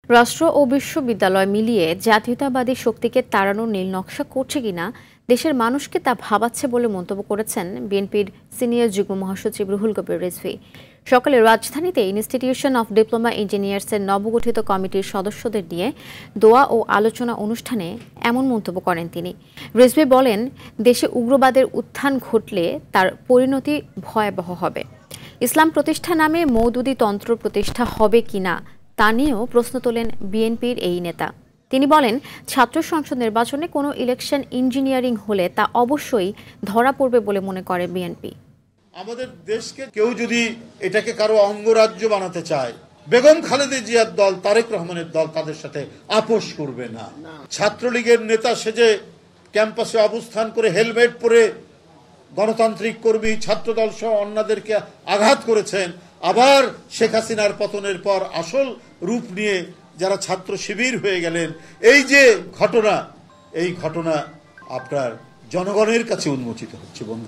রাষ্ট্র ও বিশ্ববিদ্যালয় মিলিয়ে জাতীয়তাবাদী শক্তিকে তাড়ানোর নীল নকশা করছে কিনা দেশের মানুষকে তা ভাবাচ্ছে বলে মন্তব্য করেছেন বিএনপির সিনিয়র যুগ্ম মহাসচিব রুহুল কবির রিজভী। সকালে রাজধানীতে ইনস্টিটিউশন অফ ডিপ্লোমা ইঞ্জিনিয়ার্সের নবগঠিত কমিটির সদস্যদের নিয়ে দোয়া ও আলোচনা অনুষ্ঠানে এমন মন্তব্য করেন তিনি। রিজভী বলেন, দেশে উগ্রবাদের উত্থান ঘটলে তার পরিণতি ভয়াবহ হবে। ইসলাম প্রতিষ্ঠা নামে মওদুদি তন্ত্র প্রতিষ্ঠা হবে কিনা তা নিয়েও প্রশ্ন তোলেন বিএনপির এই নেতা। তিনি বলেন, ছাত্র সংসদ নির্বাচনে কোনো ইলেকশন ইঞ্জিনিয়ারিং হলে তা অবশ্যই ধরা পড়বে বলে মনে করে বিএনপি। আমাদের দেশকে কেউ যদি এটাকে কারো অঙ্গরাজ্য বানাতে চায়, বেগম খালেদা জিয়ার দল, তারেক রহমানের দল তাদের সাথে আপোষ করবে না। ছাত্রলীগের নেতা সেজে ক্যাম্পাসে অবস্থান করে হেলমেট পরে গণতান্ত্রিক কর্মী, ছাত্রদল সহ অন্যদেরকে আঘাত করেছেন। আবার শেখ হাসিনার পতনের পর আসল রূপ নিয়ে যারা ছাত্র শিবির হয়ে গেলেন, এই যে ঘটনা, এই ঘটনা আপনার জনগণের কাছে উন্মোচিত হচ্ছে বন্ধু।